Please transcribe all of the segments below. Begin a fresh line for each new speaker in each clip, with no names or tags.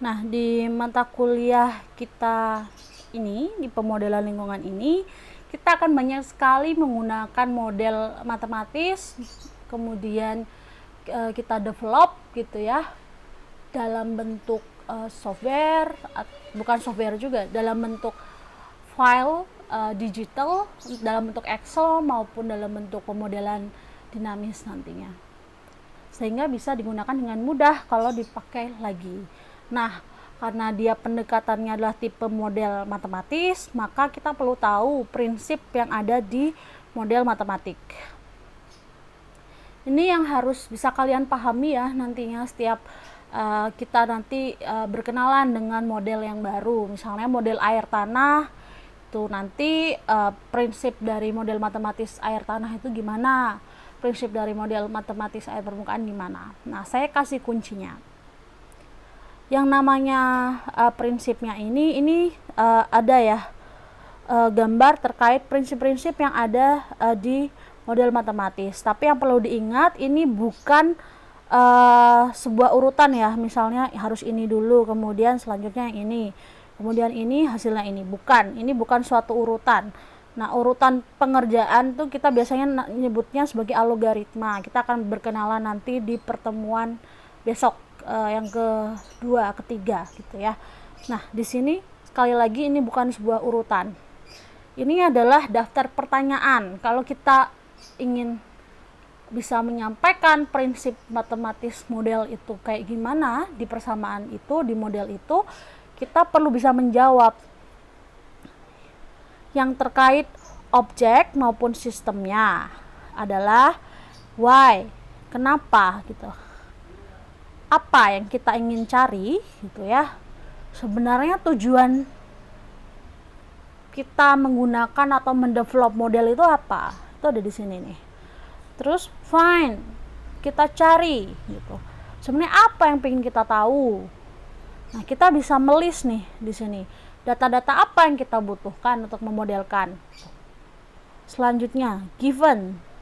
Nah, di mata kuliah kita ini, di pemodelan lingkungan ini, kita akan banyak sekali menggunakan model matematis, kemudian kita develop gitu ya, dalam bentuk software, bukan software juga, dalam bentuk file digital, dalam bentuk Excel maupun dalam bentuk pemodelan dinamis nantinya, sehingga bisa digunakan dengan mudah kalau dipakai lagi. Nah, karena dia pendekatannya adalah tipe model matematis, maka kita perlu tahu prinsip yang ada di model matematik. Ini yang harus bisa kalian pahami ya nantinya setiap kita nanti berkenalan dengan model yang baru. Misalnya model air tanah, itu nanti prinsip dari model matematis air tanah itu gimana, prinsip dari model matematis air permukaan gimana. Nah, saya kasih kuncinya. Yang namanya prinsipnya ini ada ya gambar terkait prinsip-prinsip yang ada di model matematis. Tapi yang perlu diingat, ini bukan sebuah urutan ya, misalnya harus ini dulu, kemudian selanjutnya yang ini, kemudian ini, hasilnya ini. Bukan, ini bukan suatu urutan. Nah, urutan pengerjaan tuh kita biasanya nyebutnya sebagai algoritma. Kita akan berkenalan nanti di pertemuan besok yang kedua, ketiga gitu ya. Nah, di sini sekali lagi ini bukan sebuah urutan. Ini adalah daftar pertanyaan. Kalau kita ingin bisa menyampaikan prinsip matematis model itu kayak gimana di persamaan itu, di model itu, kita perlu bisa menjawab yang terkait objek maupun sistemnya adalah why, kenapa gitu. Apa yang kita ingin cari gitu ya. Sebenarnya tujuan kita menggunakan atau mendevelop model itu apa? Itu ada di sini nih. Terus find, kita cari gitu. Sebenarnya apa yang ingin kita tahu? Nah, kita bisa melis nih di sini. Data-data apa yang kita butuhkan untuk memodelkan. Selanjutnya, given.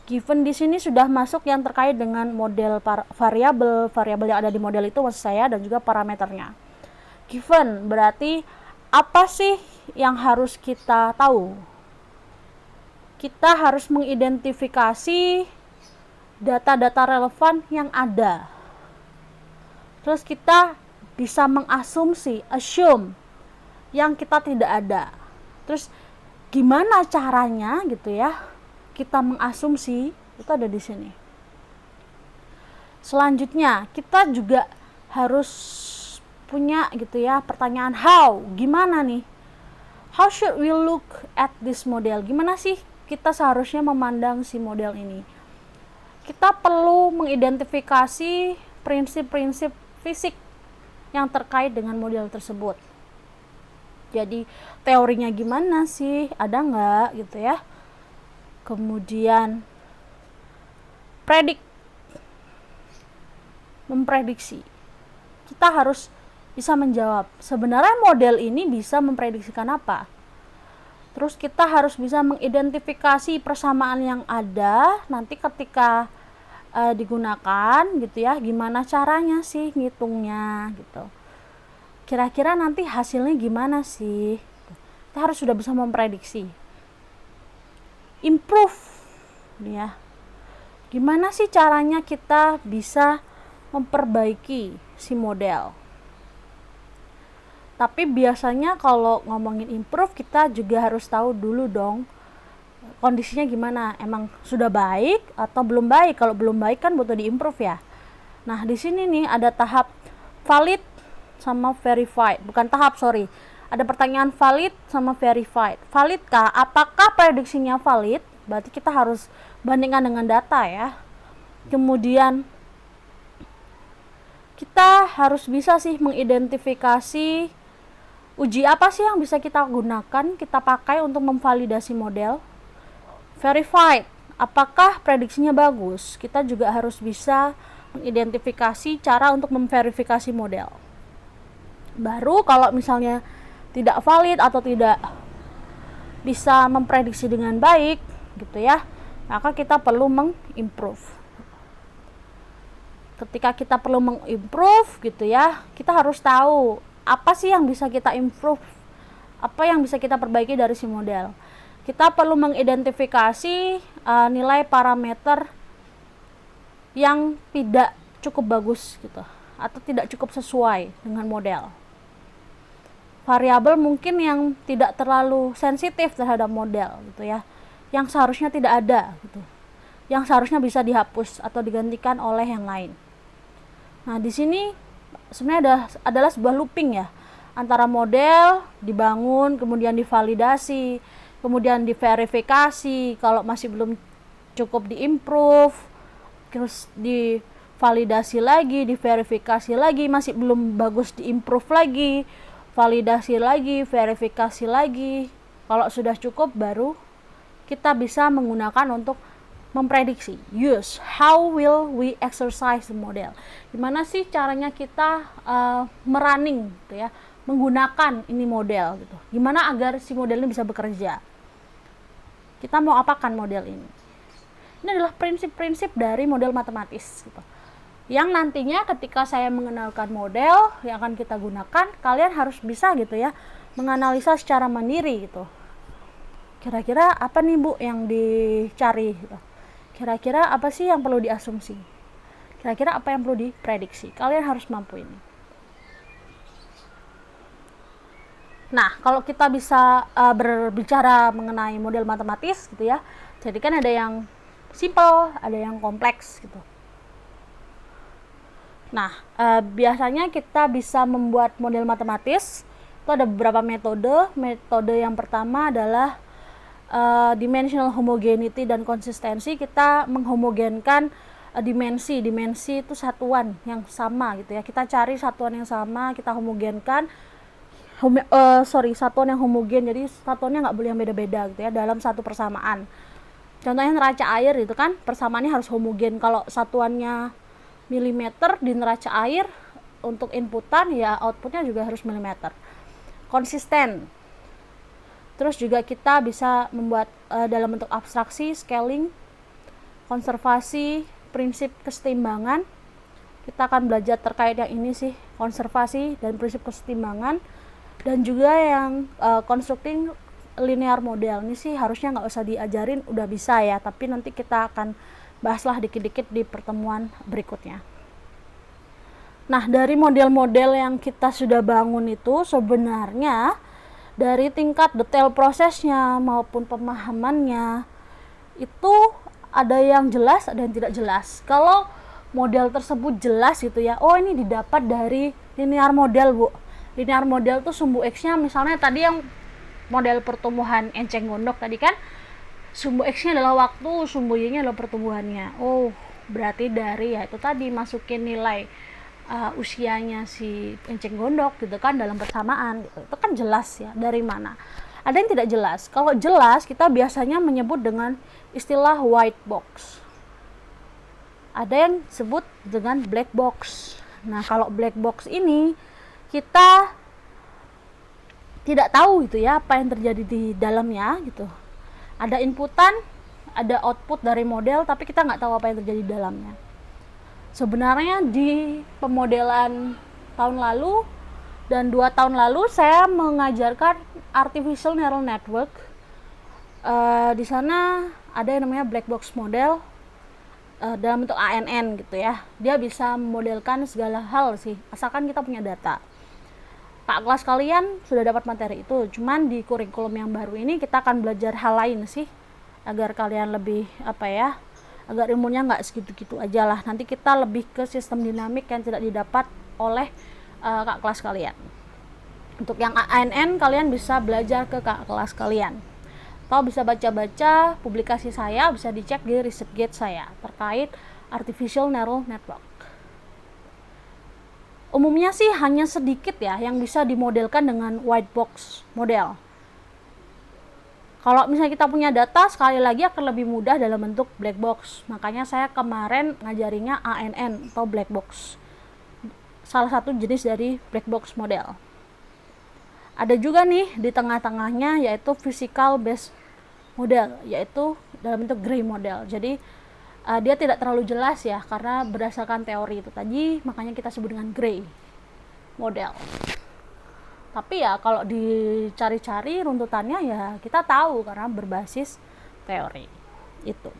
Given di sini sudah masuk yang terkait dengan model variabel yang ada di model itu maksud saya, dan juga parameternya. Given berarti apa sih yang harus kita tahu? Kita harus mengidentifikasi data-data relevan yang ada. Terus kita bisa mengasumsi, assume yang kita tidak ada. Terus gimana caranya gitu ya? Kita mengasumsi, itu ada di sini. Selanjutnya, kita juga harus punya gitu ya pertanyaan how, gimana nih? How should we look at this model? Gimana sih kita seharusnya memandang si model ini? Kita perlu mengidentifikasi prinsip-prinsip fisik yang terkait dengan model tersebut. Jadi teorinya gimana sih? Ada nggak gitu ya? Kemudian memprediksi. Kita harus bisa menjawab sebenarnya model ini bisa memprediksikan apa. Terus kita harus bisa mengidentifikasi persamaan yang ada nanti ketika digunakan gitu ya, gimana caranya sih ngitungnya gitu. Kira-kira nanti hasilnya gimana sih? Kita harus sudah bisa memprediksi. Improve ya. Gimana sih caranya kita bisa memperbaiki si model? Tapi biasanya kalau ngomongin improve, kita juga harus tahu dulu dong kondisinya gimana. Emang sudah baik atau belum baik? Kalau belum baik kan butuh diimprove ya. Nah, di sini nih ada tahap valid sama verified. Bukan tahap, sorry. Ada pertanyaan valid sama verified. Valid kah? Apakah prediksinya valid? Berarti kita harus bandingkan dengan data ya. Kemudian kita harus bisa sih mengidentifikasi uji apa sih yang bisa kita gunakan, kita pakai untuk memvalidasi model. Verified, apakah prediksinya bagus? Kita juga harus bisa mengidentifikasi cara untuk memverifikasi model. Baru kalau misalnya tidak valid atau tidak bisa memprediksi dengan baik gitu ya, maka kita perlu mengimprove. ketika kita perlu mengimprove gitu ya, kita harus tahu apa sih yang bisa kita improve, apa yang bisa kita perbaiki dari si model. Kita perlu mengidentifikasi nilai parameter yang tidak cukup bagus gitu, atau tidak cukup sesuai dengan model. Variabel mungkin yang tidak terlalu sensitif terhadap model gitu ya, yang seharusnya tidak ada gitu, yang seharusnya bisa dihapus atau digantikan oleh yang lain. Nah, di sini sebenarnya adalah sebuah looping ya, antara model dibangun, kemudian divalidasi, kemudian diverifikasi, kalau masih belum cukup diimprove, terus divalidasi lagi, diverifikasi lagi, masih belum bagus diimprove lagi, validasi lagi, verifikasi lagi. Kalau sudah cukup baru kita bisa menggunakan untuk memprediksi. Use, how will we exercise the model? Gimana sih caranya kita merunning gitu ya, menggunakan ini model gitu. Gimana agar si model ini bisa bekerja? Kita mau apakan model ini? Ini adalah prinsip-prinsip dari model matematis gitu. Yang nantinya ketika saya mengenalkan model yang akan kita gunakan, kalian harus bisa gitu ya, menganalisa secara mandiri gitu. Kira-kira apa nih Bu yang dicari gitu. Kira-kira apa sih yang perlu diasumsi? Kira-kira apa yang perlu diprediksi? Kalian harus mampu ini. Nah, kalau kita bisa berbicara mengenai model matematis gitu ya, jadi kan ada yang simple, ada yang kompleks gitu. Nah, biasanya kita bisa membuat model matematis itu ada beberapa metode. Metode yang pertama adalah dimensional homogeneity dan konsistensi. Kita menghomogenkan dimensi itu satuan yang sama gitu ya. Kita cari satuan yang sama, kita homogenkan. Satuan yang homogen, jadi satuannya nggak boleh yang beda-beda gitu ya dalam satu persamaan. Contohnya neraca air itu kan persamaannya harus homogen. Kalau satuannya milimeter di neraca air, untuk inputan ya outputnya juga harus milimeter. Konsisten. Terus juga kita bisa membuat dalam bentuk abstraksi, scaling, konservasi, prinsip kesetimbangan. Kita akan belajar terkait yang ini sih, konservasi dan prinsip kesetimbangan. Dan juga yang constructing linear model ini sih harusnya nggak usah diajarin, udah bisa ya, tapi nanti kita akan bahaslah dikit-dikit di pertemuan berikutnya. Nah, dari model-model yang kita sudah bangun itu sebenarnya dari tingkat detail prosesnya maupun pemahamannya itu ada yang jelas, ada yang tidak jelas. Kalau model tersebut jelas gitu ya, oh ini didapat dari linear model Bu. Linear model tuh sumbu X-nya misalnya tadi yang model pertumbuhan enceng gondok tadi kan, sumbu X-nya adalah waktu, sumbu Y-nya adalah pertumbuhannya. Oh, berarti dari ya itu tadi masukin nilai usianya si enceng gondok gitu kan dalam persamaan gitu. Itu kan jelas ya dari mana. Ada yang tidak jelas. Kalau jelas kita biasanya menyebut dengan istilah white box. Ada yang sebut dengan black box. Nah, kalau black box ini kita tidak tahu gitu ya apa yang terjadi di dalamnya gitu. Ada inputan, ada output dari model, tapi kita nggak tahu apa yang terjadi di dalamnya. Sebenarnya di pemodelan tahun lalu dan 2 tahun lalu saya mengajarkan artificial neural network. Di sana ada yang namanya black box model dalam bentuk ANN gitu ya. Dia bisa memodelkan segala hal sih, asalkan kita punya data. Kak kelas kalian sudah dapat materi itu, cuman di kurikulum yang baru ini kita akan belajar hal lain sih, agar kalian lebih agar ilmunya nggak segitu-gitu aja lah. Nanti kita lebih ke sistem dinamik yang tidak didapat oleh kak kelas kalian. Untuk yang ANN kalian bisa belajar ke kak kelas kalian, atau bisa baca-baca publikasi saya, bisa dicek di ResearchGate saya terkait artificial neural network. Umumnya sih hanya sedikit ya yang bisa dimodelkan dengan white box model. Kalau misalnya kita punya data, sekali lagi akan lebih mudah dalam bentuk black box. Makanya saya kemarin ngajarinya ANN atau black box. Salah satu jenis dari black box model. Ada juga nih di tengah-tengahnya yaitu physical based model, yaitu dalam bentuk gray model. Jadi dia tidak terlalu jelas ya, karena berdasarkan teori itu tadi, makanya kita sebut dengan gray model. Tapi ya kalau dicari-cari runtutannya ya kita tahu karena berbasis teori itu.